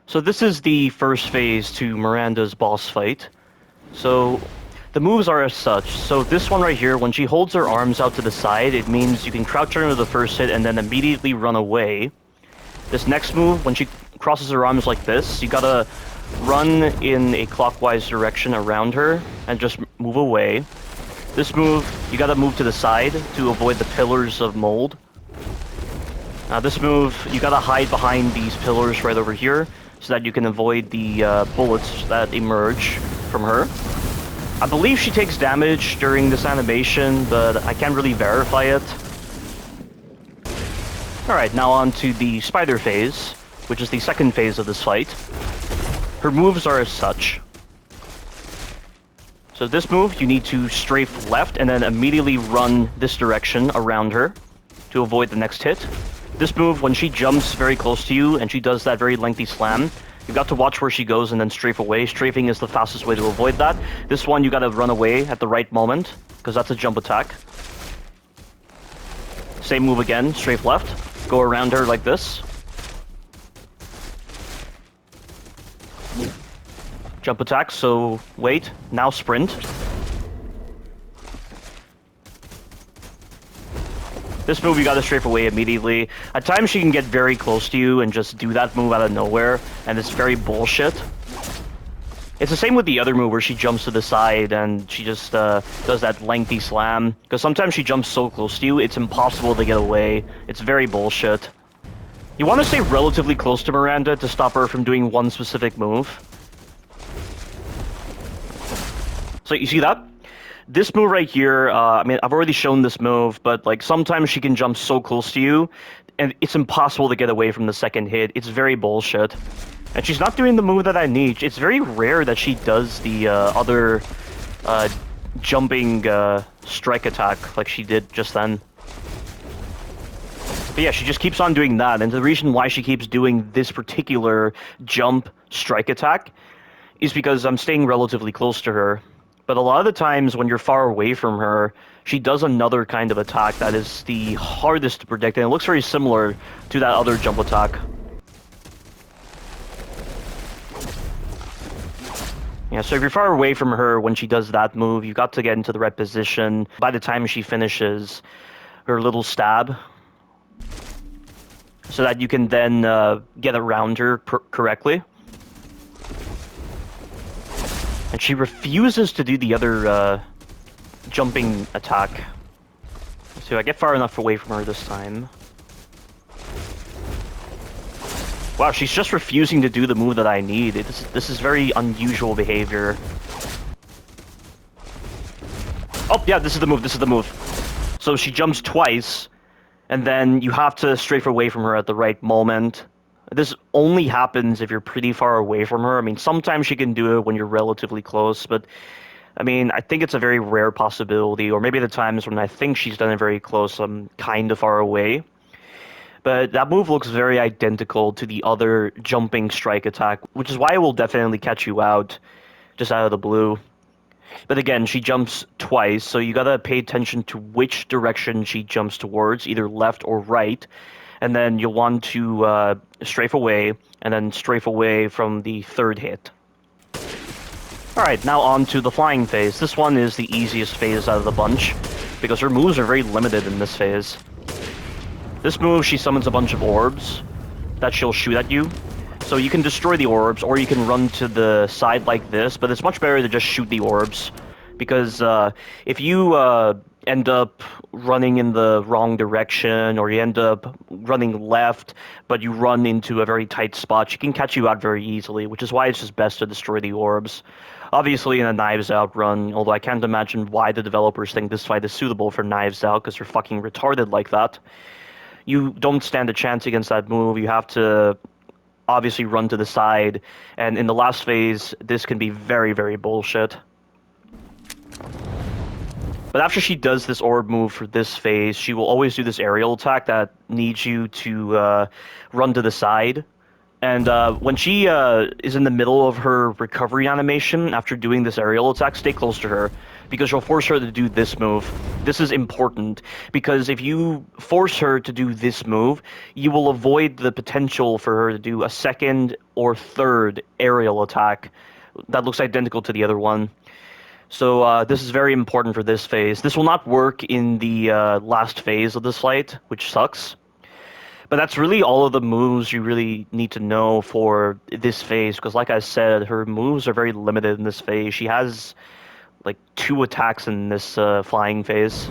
So this is the first phase to Miranda's boss fight. So the moves are as such. So this one right here, when she holds her arms out to the side, it means you can crouch her into the first hit and then immediately run away. This next move, when she crosses her arms like this, you gotta run in a clockwise direction around her and just move away. This move, you gotta move to the side to avoid the pillars of mold. This move, you gotta hide behind these pillars right over here so that you can avoid the bullets that emerge from her. I believe she takes damage during this animation, but I can't really verify it. Alright, now on to the spider phase, which is the second phase of this fight. Her moves are as such. So this move, you need to strafe left and then immediately run this direction around her to avoid the next hit. This move, when she jumps very close to you and she does that very lengthy slam, you've got to watch where she goes and then strafe away. Strafing is the fastest way to avoid that. This one, you gotta run away at the right moment, because that's a jump attack. Same move again, strafe left. Go around her like this. Jump attack, so wait, now sprint. This move you gotta strafe away immediately. At times she can get very close to you and just do that move out of nowhere, and it's very bullshit. It's the same with the other move where she jumps to the side and she just does that lengthy slam. Because sometimes she jumps so close to you, it's impossible to get away. It's very bullshit. You want to stay relatively close to Miranda to stop her from doing one specific move. So you see that? This move right here, I mean, I've already shown this move, but like sometimes she can jump so close to you, and it's impossible to get away from the second hit. It's very bullshit. And she's not doing the move that I need. It's very rare that she does the other jumping strike attack like she did just then. But yeah, she just keeps on doing that, and the reason why she keeps doing this particular jump strike attack is because I'm staying relatively close to her. But a lot of the times when you're far away from her, she does another kind of attack that is the hardest to predict, and it looks very similar to that other jump attack. Yeah, so if you're far away from her when she does that move, you've got to get into the right position by the time she finishes her little stab, so that you can then get around her correctly. And she refuses to do the other jumping attack. So I get far enough away from her this time. Wow, she's just refusing to do the move that I need. This is very unusual behavior. Oh, yeah, this is the move. So she jumps twice, and then you have to strafe away from her at the right moment. This only happens if you're pretty far away from her. I mean, sometimes she can do it when you're relatively close, but I mean, I think it's a very rare possibility, or maybe the times when I think she's done it very close, I'm kind of far away. But that move looks very identical to the other jumping strike attack, which is why it will definitely catch you out, just out of the blue. But again, she jumps twice, so you gotta pay attention to which direction she jumps towards, either left or right. And then you'll want to strafe away, and then strafe away from the third hit. Alright, now on to the flying phase. This one is the easiest phase out of the bunch, because her moves are very limited in this phase. This move, she summons a bunch of orbs that she'll shoot at you. So you can destroy the orbs, or you can run to the side like this, but it's much better to just shoot the orbs. Because if you end up running in the wrong direction, or you end up running left, but you run into a very tight spot, she can catch you out very easily, which is why it's just best to destroy the orbs. Obviously in a Knives Out run, although I can't imagine why the developers think this fight is suitable for Knives Out, because they're fucking retarded like that. You don't stand a chance against that move. You have to obviously run to the side, and in the last phase, this can be very, very bullshit. But after she does this orb move for this phase, she will always do this aerial attack that needs you to run to the side. And when she is in the middle of her recovery animation after doing this aerial attack, stay close to her. because you'll force her to do this move. This is important, because if you force her to do this move, you will avoid the potential for her to do a second or third aerial attack that looks identical to the other one. So this is very important for this phase. This will not work in the last phase of this fight, which sucks. But that's really all of the moves you really need to know for this phase, because like I said, her moves are very limited in this phase. She has like 2 attacks in this flying phase.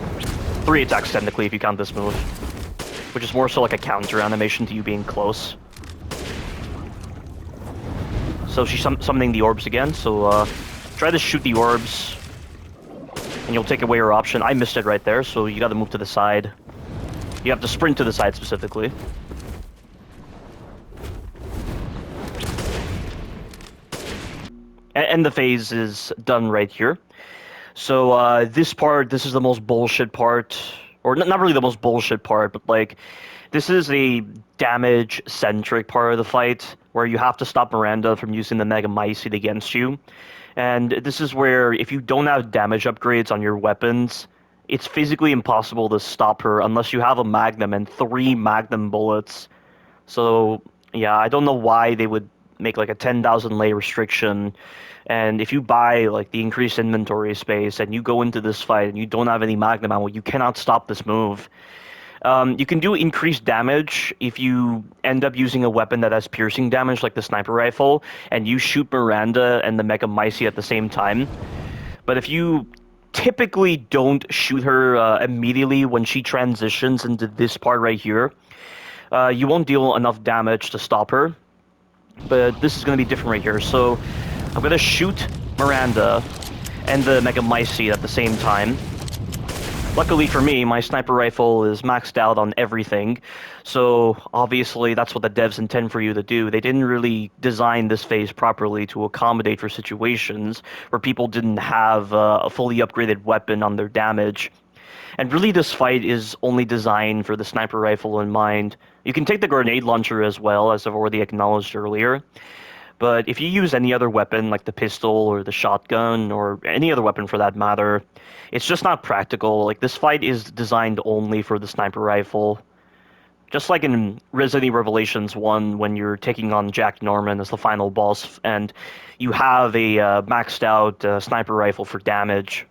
3 attacks technically if you count this move, which is more so like a counter animation to you being close. So she's summoning the orbs again, so try to shoot the orbs, and you'll take away her option. I missed it right there, so you gotta move to the side. You have to sprint to the side specifically. And the phase is done right here. So this is the most bullshit part, or not really the most bullshit part, but like, this is a damage-centric part of the fight, where you have to stop Miranda from using the Mega Mycete against you. And this is where, if you don't have damage upgrades on your weapons, it's physically impossible to stop her unless you have a Magnum and 3 Magnum bullets. So, yeah, I don't know why they would make like a 10,000 lei restriction. And if you buy like the increased inventory space and you go into this fight and you don't have any Magnum ammo, you cannot stop this move. You can do increased damage if you end up using a weapon that has piercing damage, like the sniper rifle, and you shoot Miranda and the Mega Mycete at the same time. But if you typically don't shoot her immediately when she transitions into this part right here, you won't deal enough damage to stop her. But this is going to be different right here. So I'm going to shoot Miranda and the Mega Mycete at the same time. Luckily for me, my sniper rifle is maxed out on everything, so obviously that's what the devs intend for you to do. They didn't really design this phase properly to accommodate for situations where people didn't have a fully upgraded weapon on their damage. And really this fight is only designed for the sniper rifle in mind. You can take the grenade launcher as well, as I've already acknowledged earlier. But if you use any other weapon, like the pistol or the shotgun, or any other weapon for that matter, it's just not practical. Like, this fight is designed only for the sniper rifle. Just like in Resident Evil Revelations 1, when you're taking on Jack Norman as the final boss, and you have a maxed out sniper rifle for damage.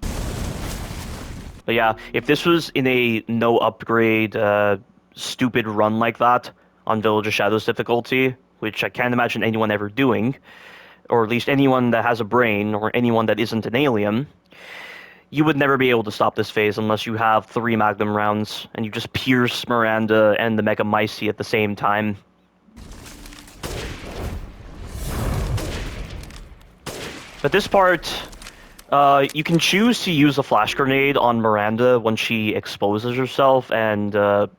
But yeah, if this was in a no upgrade, stupid run like that on Village of Shadows difficulty, which I can't imagine anyone ever doing, or at least anyone that has a brain, or anyone that isn't an alien, you would never be able to stop this phase unless you have 3 Magnum rounds, and you just pierce Miranda and the Mega Mycete at the same time. But this part, you can choose to use a flash grenade on Miranda when she exposes herself and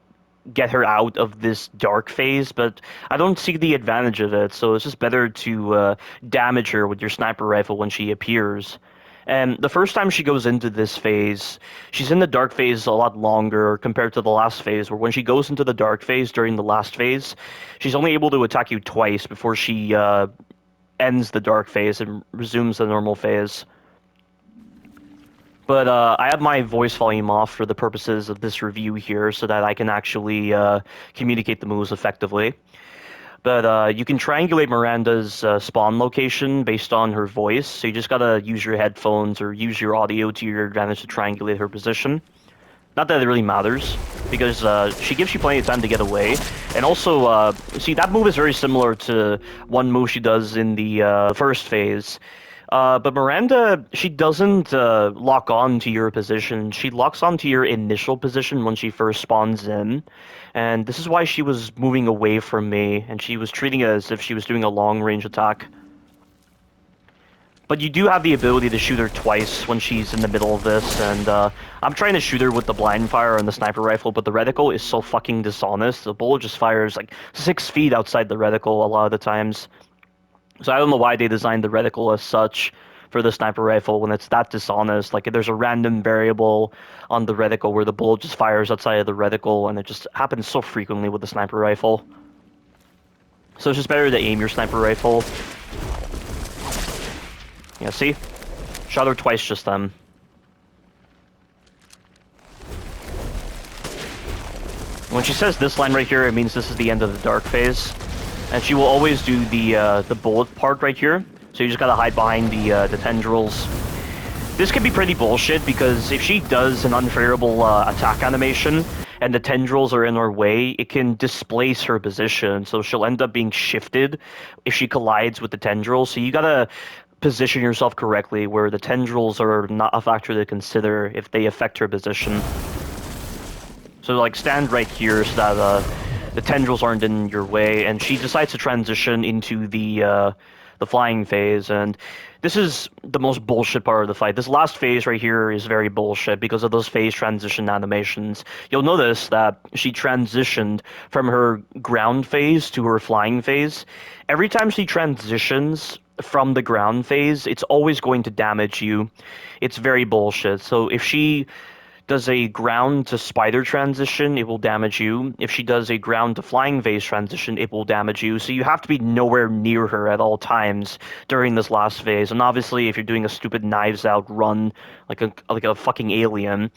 get her out of this dark phase, but I don't see the advantage of it, so it's just better to damage her with your sniper rifle when she appears. And the first time she goes into this phase, she's in the dark phase a lot longer compared to the last phase, where when she goes into the dark phase during the last phase, she's only able to attack you twice before she ends the dark phase and resumes the normal phase. But I have my voice volume off for the purposes of this review here so that I can actually communicate the moves effectively. But you can triangulate Miranda's spawn location based on her voice, so you just gotta use your headphones or use your audio to your advantage to triangulate her position. Not that it really matters, because she gives you plenty of time to get away. And also, see, that move is very similar to one move she does in the first phase. But Miranda, she doesn't lock on to your position. She locks on to your initial position when she first spawns in. And this is why she was moving away from me, and she was treating it as if she was doing a long-range attack. But you do have the ability to shoot her twice when she's in the middle of this, and I'm trying to shoot her with the blind fire and the sniper rifle, but the reticle is so fucking dishonest. The bullet just fires like 6 feet outside the reticle a lot of the times. So I don't know why they designed the reticle as such for the sniper rifle when it's that dishonest. Like, there's a random variable on the reticle where the bullet just fires outside of the reticle, and it just happens so frequently with the sniper rifle. So it's just better to aim your sniper rifle. Yeah, see? Shot her twice just then. When she says this line right here, it means this is the end of the dark phase. And she will always do the bullet part right here. So you just gotta hide behind the tendrils. This can be pretty bullshit, because if she does an unfavorable attack animation, and the tendrils are in her way, it can displace her position, so she'll end up being shifted if she collides with the tendrils. So you gotta position yourself correctly, where the tendrils are not a factor to consider if they affect her position. So like stand right here so that the tendrils aren't in your way, and she decides to transition into the flying phase, and this is the most bullshit part of the fight. This last phase right here is very bullshit because of those phase transition animations. You'll notice that she transitioned from her ground phase to her flying phase. Every time she transitions from the ground phase, it's always going to damage you. It's very bullshit. So if she does a ground to spider transition, it will damage you. If she does a ground to flying phase transition, it will damage you. So you have to be nowhere near her at all times during this last phase. And obviously, if you're doing a stupid Knives Out run like a fucking alien,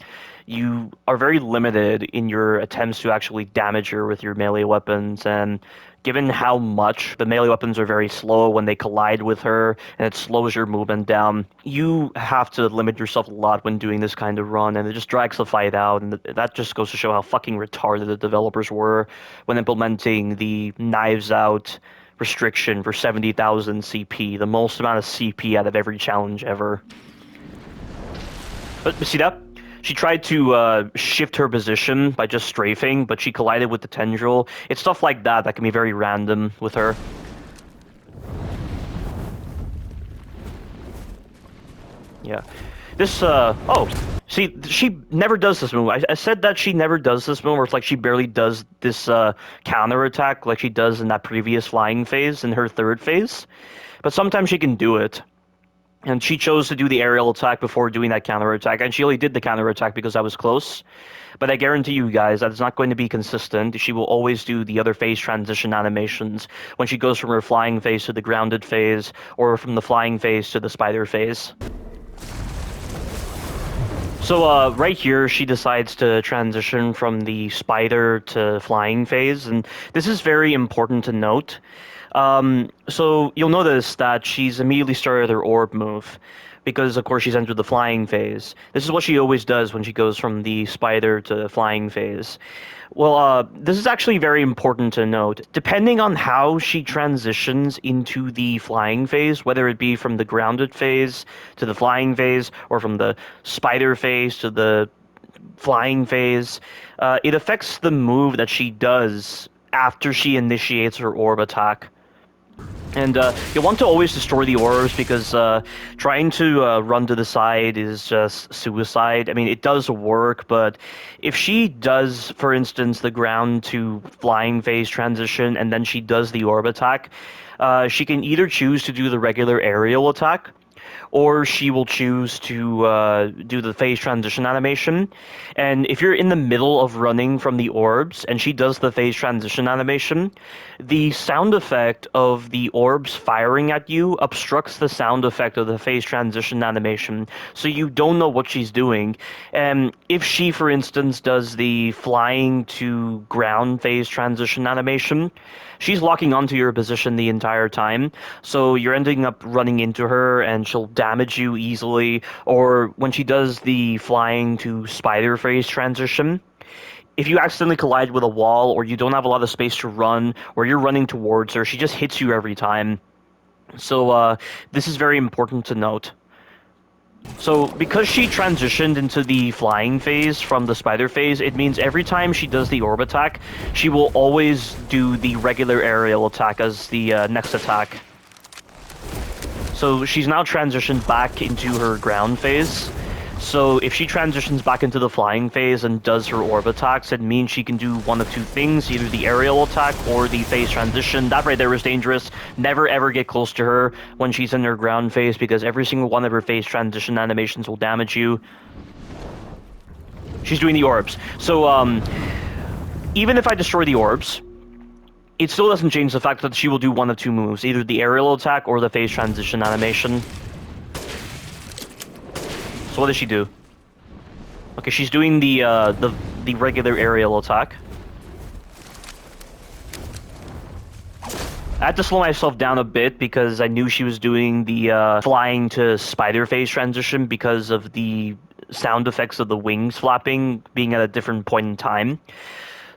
you are very limited in your attempts to actually damage her with your melee weapons. And given how much the melee weapons are very slow when they collide with her, and it slows your movement down, you have to limit yourself a lot when doing this kind of run, and it just drags the fight out, and that just goes to show how fucking retarded the developers were when implementing the Knives Out restriction for 70,000 CP, the most amount of CP out of every challenge ever. But see that? She tried to shift her position by just strafing, but she collided with the tendril. It's stuff like that that can be very random with her. Yeah. This, oh, see, she never does this move. I said that she never does this move, where it's like she barely does this counter-attack like she does in that previous flying phase, in her third phase. But sometimes she can do it. And she chose to do the aerial attack before doing that counterattack, and she only did the counterattack because I was close. But I guarantee you guys that it's not going to be consistent. She will always do the other phase transition animations when she goes from her flying phase to the grounded phase, or from the flying phase to the spider phase. So right here, she decides to transition from the spider to flying phase, and this is very important to note. So you'll notice that she's immediately started her orb move, because of course she's entered the flying phase. This is what she always does when she goes from the spider to the flying phase. Well, this is actually very important to note. Depending on how she transitions into the flying phase, whether it be from the grounded phase to the flying phase, or from the spider phase to the flying phase, it affects the move that she does after she initiates her orb attack. And you'll want to always destroy the orbs, because trying to run to the side is just suicide. I mean, it does work, but if she does, for instance, the ground to flying phase transition, and then she does the orb attack, she can either choose to do the regular aerial attack, or she will choose to do the phase transition animation. And if you're in the middle of running from the orbs and she does the phase transition animation, the sound effect of the orbs firing at you obstructs the sound effect of the phase transition animation, so you don't know what she's doing. And if she, for instance, does the flying to ground phase transition animation, she's locking onto your position the entire time, so you're ending up running into her and she'll damage you easily. Or when she does the flying to spider phase transition, if you accidentally collide with a wall, or you don't have a lot of space to run, or you're running towards her, she just hits you every time. So this is very important to note. So, because she transitioned into the flying phase from the spider phase, it means every time she does the orb attack, she will always do the regular aerial attack as the next attack. So she's now transitioned back into her ground phase. So if she transitions back into the flying phase and does her orb attacks, it means she can do one of two things, either the aerial attack or the phase transition. That right there is dangerous. Never ever get close to her when she's in her ground phase, because every single one of her phase transition animations will damage you. She's doing the orbs. So even if I destroy the orbs, it still doesn't change the fact that she will do one of two moves, either the aerial attack or the phase transition animation. So what does she do? Okay, she's doing the regular aerial attack. I had to slow myself down a bit because I knew she was doing the flying to spider phase transition because of the sound effects of the wings flapping being at a different point in time.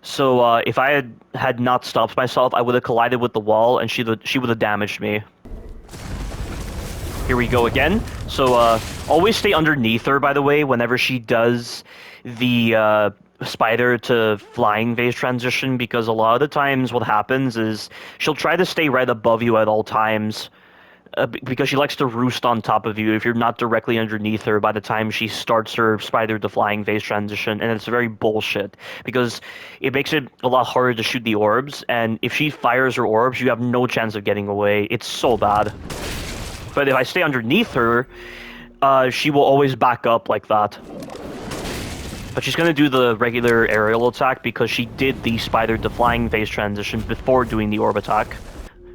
So if I had not stopped myself, I would have collided with the wall and she would have damaged me. Here we go again. So always stay underneath her, by the way, whenever she does the spider to flying phase transition, because a lot of the times what happens is she'll try to stay right above you at all times because she likes to roost on top of you if you're not directly underneath her by the time she starts her spider to flying phase transition, and it's very bullshit because it makes it a lot harder to shoot the orbs, and if she fires her orbs, you have no chance of getting away. It's so bad. But if I stay underneath her, she will always back up like that. But she's going to do the regular aerial attack because she did the spider to flying phase transition before doing the orb attack.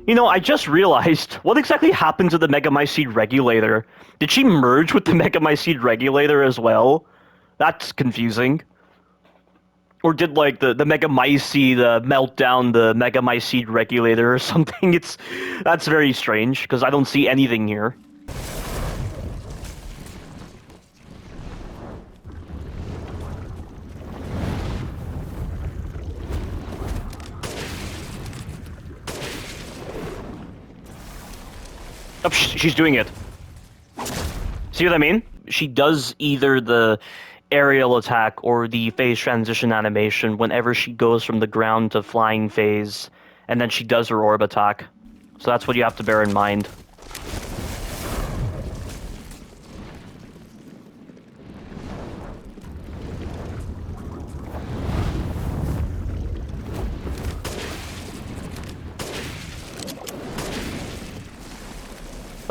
You know, I just realized, what exactly happened to the Megamycete regulator? Did she merge with the Megamycete regulator as well? That's confusing. Or did, like, the Megamycete melt down the Megamycete regulator or something? That's very strange, because I don't see anything here. Oh, she's doing it. See what I mean? She does either the aerial attack or the phase transition animation whenever she goes from the ground to flying phase, and then she does her orb attack. So that's what you have to bear in mind.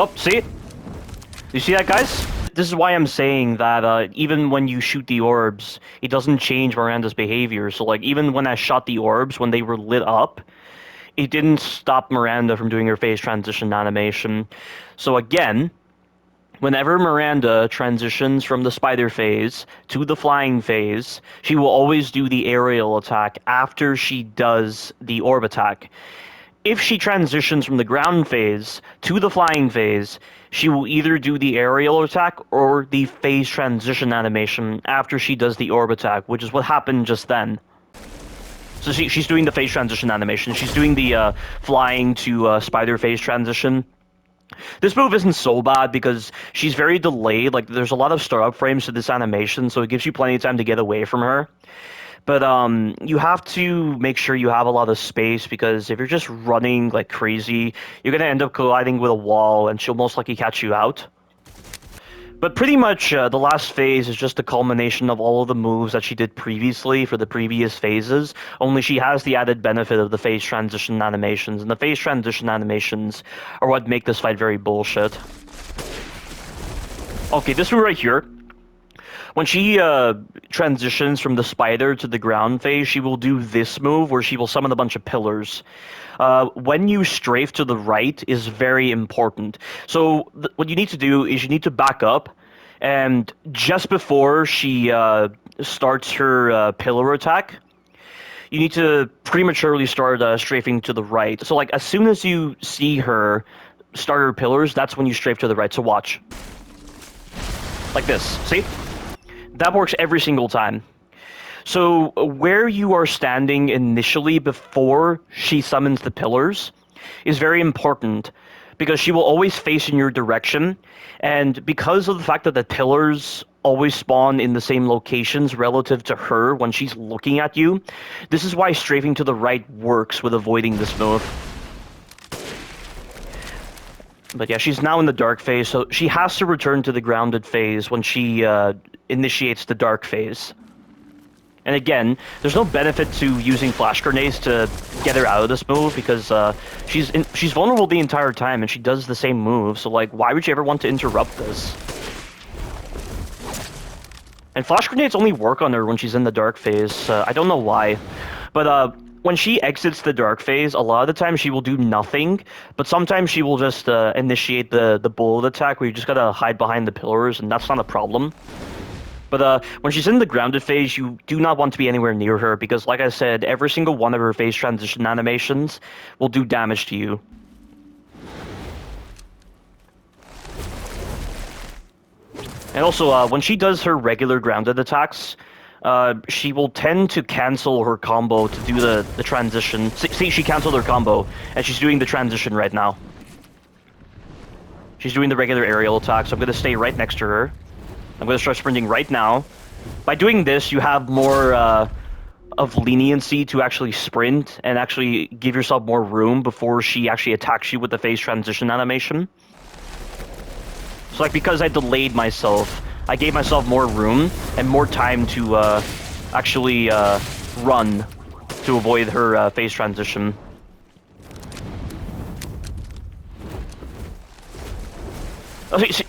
Oh, see? You see that, guys? This is why I'm saying that even when you shoot the orbs, it doesn't change Miranda's behavior. So, like, even when I shot the orbs, when they were lit up, it didn't stop Miranda from doing her phase transition animation. So again, whenever Miranda transitions from the spider phase to the flying phase, she will always do the aerial attack after she does the orb attack. If she transitions from the ground phase to the flying phase, she will either do the aerial attack or the phase transition animation after she does the orb attack, which is what happened just then. So she's doing the phase transition animation. She's doing the flying to spider phase transition. This move isn't so bad because she's very delayed. Like, there's a lot of startup frames to this animation, so it gives you plenty of time to get away from her. But you have to make sure you have a lot of space, because if you're just running like crazy, you're going to end up colliding with a wall, and she'll most likely catch you out. But pretty much the last phase is just a culmination of all of the moves that she did previously for the previous phases, only she has the added benefit of the phase transition animations, and the phase transition animations are what make this fight very bullshit. Okay, this one right here. When she transitions from the spider to the ground phase, she will do this move where she will summon a bunch of pillars. When you strafe to the right is very important. So what you need to do is you need to back up, and just before she starts her pillar attack, you need to prematurely start strafing to the right. So, like, as soon as you see her start her pillars, that's when you strafe to the right. So watch. Like this. See? That works every single time. So where you are standing initially before she summons the pillars is very important, because she will always face in your direction, and because of the fact that the pillars always spawn in the same locations relative to her when she's looking at you, this is why strafing to the right works with avoiding this move. But yeah, she's now in the dark phase, so she has to return to the grounded phase when she initiates the dark phase. And again, there's no benefit to using flash grenades to get her out of this move, because she's vulnerable the entire time and she does the same move, so, like, why would you ever want to interrupt this? And flash grenades only work on her when she's in the dark phase. I don't know why. But when she exits the dark phase, a lot of the time she will do nothing, but sometimes she will just initiate the bullet attack where you just gotta hide behind the pillars, and that's not a problem. But when she's in the grounded phase, you do not want to be anywhere near her because, like I said, every single one of her phase transition animations will do damage to you. And also, when she does her regular grounded attacks, she will tend to cancel her combo to do the transition. See, she canceled her combo, and she's doing the transition right now. She's doing the regular aerial attack, so I'm going to stay right next to her. I'm going to start sprinting right now. By doing this, you have more of leniency to actually sprint and actually give yourself more room before she actually attacks you with the phase transition animation. So, like, because I delayed myself, I gave myself more room and more time to actually run to avoid her phase transition.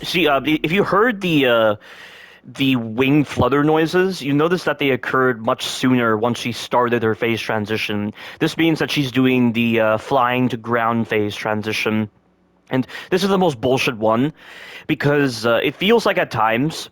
See, if you heard the wing flutter noises, you notice that they occurred much sooner once she started her phase transition. This means that she's doing the flying to ground phase transition. And this is the most bullshit one, because it feels like at times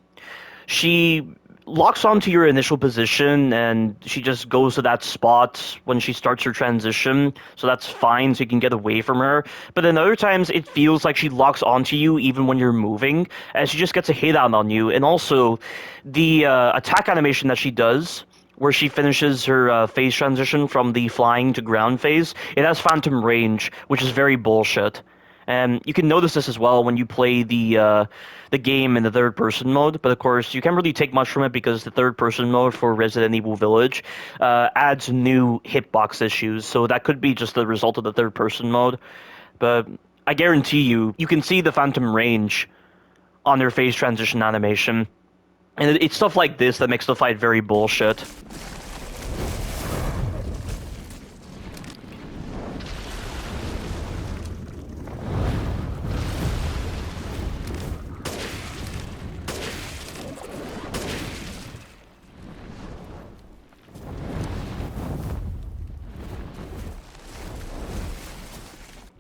she locks onto your initial position and she just goes to that spot when she starts her transition, so that's fine, so you can get away from her. But then other times it feels like she locks onto you even when you're moving, and she just gets a hit out on you. And also, the attack animation that she does, where she finishes her phase transition from the flying to ground phase, it has phantom range, which is very bullshit. And you can notice this as well when you play the game in the third-person mode, but of course you can't really take much from it because the third-person mode for Resident Evil Village adds new hitbox issues, so that could be just the result of the third-person mode. But I guarantee you, you can see the phantom range on their phase transition animation, and it's stuff like this that makes the fight very bullshit.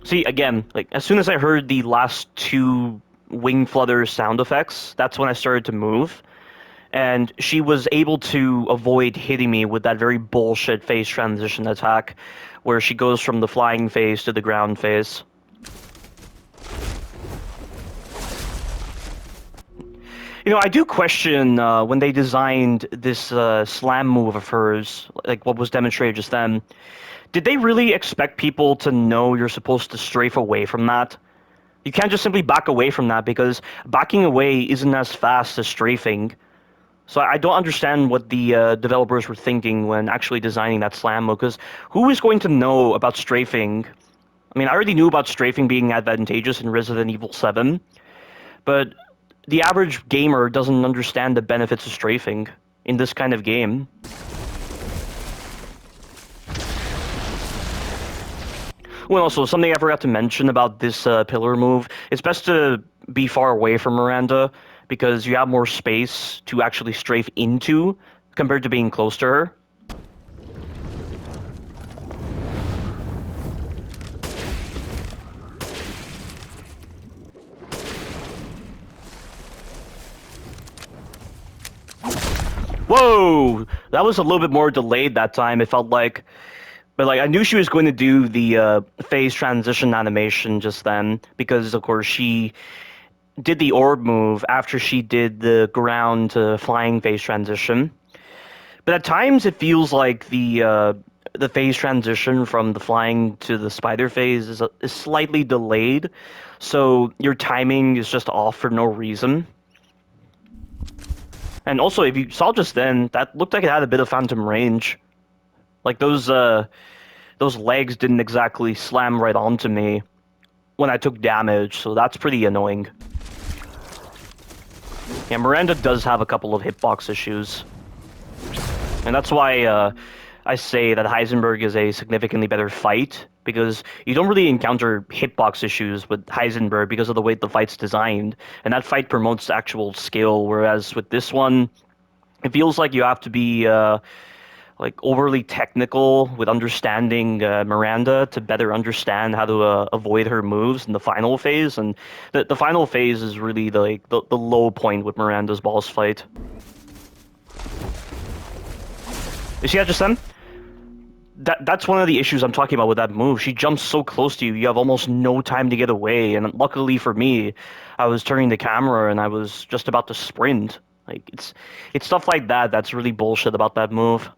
See, again, like, as soon as I heard the last two wing flutter sound effects, that's when I started to move. And she was able to avoid hitting me with that very bullshit phase transition attack, where she goes from the flying phase to the ground phase. You know, I do question when they designed this slam move of hers, like what was demonstrated just then, did they really expect people to know you're supposed to strafe away from that? You can't just simply back away from that, because backing away isn't as fast as strafing. So I don't understand what the developers were thinking when actually designing that slam mode, because who is going to know about strafing? I mean, I already knew about strafing being advantageous in Resident Evil 7, but the average gamer doesn't understand the benefits of strafing in this kind of game. Well, also, something I forgot to mention about this pillar move, it's best to be far away from Miranda, because you have more space to actually strafe into, compared to being close to her. Whoa! That was a little bit more delayed that time, it felt like. But, like, I knew she was going to do the phase transition animation just then, because, of course, she did the orb move after she did the ground to flying phase transition. But at times it feels like the phase transition from the flying to the spider phase is slightly delayed, so your timing is just off for no reason. And also, if you saw just then, that looked like it had a bit of phantom range. Like, those legs didn't exactly slam right onto me when I took damage, so that's pretty annoying. Yeah, Miranda does have a couple of hitbox issues. And that's why I say that Heisenberg is a significantly better fight, because you don't really encounter hitbox issues with Heisenberg because of the way the fight's designed, and that fight promotes actual skill, whereas with this one, it feels like you have to be like overly technical with understanding Miranda to better understand how to avoid her moves in the final phase, and the final phase is really the low point with Miranda's boss fight. You see that just then? That's one of the issues I'm talking about with that move. She jumps so close to you, you have almost no time to get away. And luckily for me, I was turning the camera and I was just about to sprint. Like it's stuff like that that's really bullshit about that move.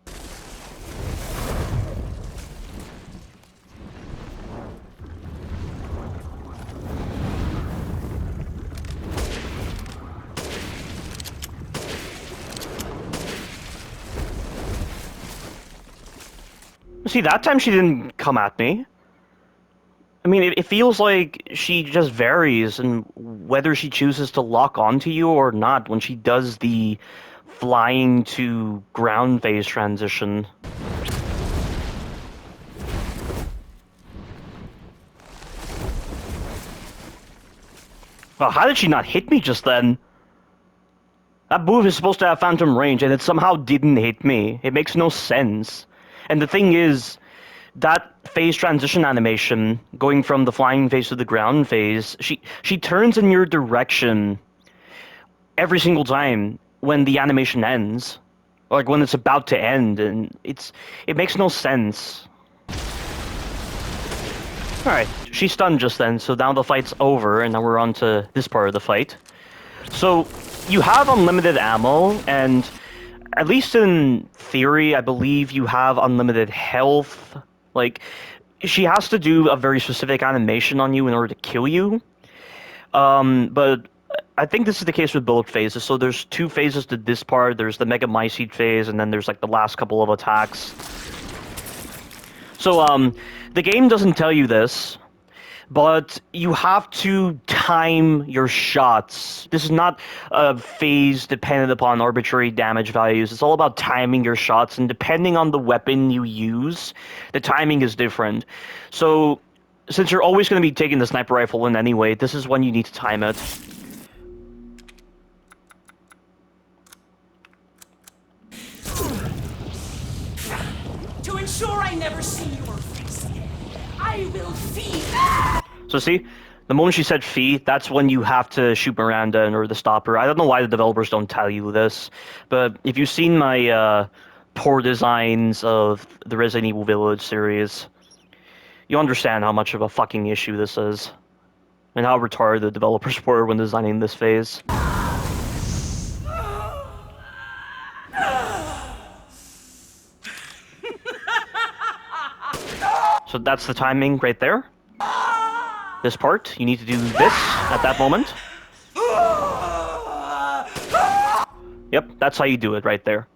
See, that time she didn't come at me. I mean, it feels like she just varies in whether she chooses to lock onto you or not when she does the flying to ground phase transition. Well, how did she not hit me just then? That move is supposed to have phantom range, and it somehow didn't hit me. It makes no sense. And the thing is, that phase transition animation, going from the flying phase to the ground phase, she turns in your direction every single time when the animation ends. Like when it's about to end, and it makes no sense. Alright, she's stunned just then, so now the fight's over, and now we're on to this part of the fight. So, you have unlimited ammo, and at least in theory, I believe you have unlimited health. Like, she has to do a very specific animation on you in order to kill you. But I think this is the case with both phases. So there's two phases to this part. There's the Mega Mycete phase, and then there's like the last couple of attacks. So, the game doesn't tell you this, but you have to time your shots. This is not a phase dependent upon arbitrary damage values. It's all about timing your shots, and depending on the weapon you use, the timing is different. So, since you're always going to be taking the sniper rifle in anyway, this is when you need to time it. To ensure I never see your face again, I will feed. So see, the moment she said "fee," that's when you have to shoot Miranda in order to stop her. I don't know why the developers don't tell you this, but if you've seen my poor designs of the Resident Evil Village series, you understand how much of a fucking issue this is, and how retarded the developers were when designing this phase. So that's the timing right there. This part, you need to do this at that moment. Yep, that's how you do it right there.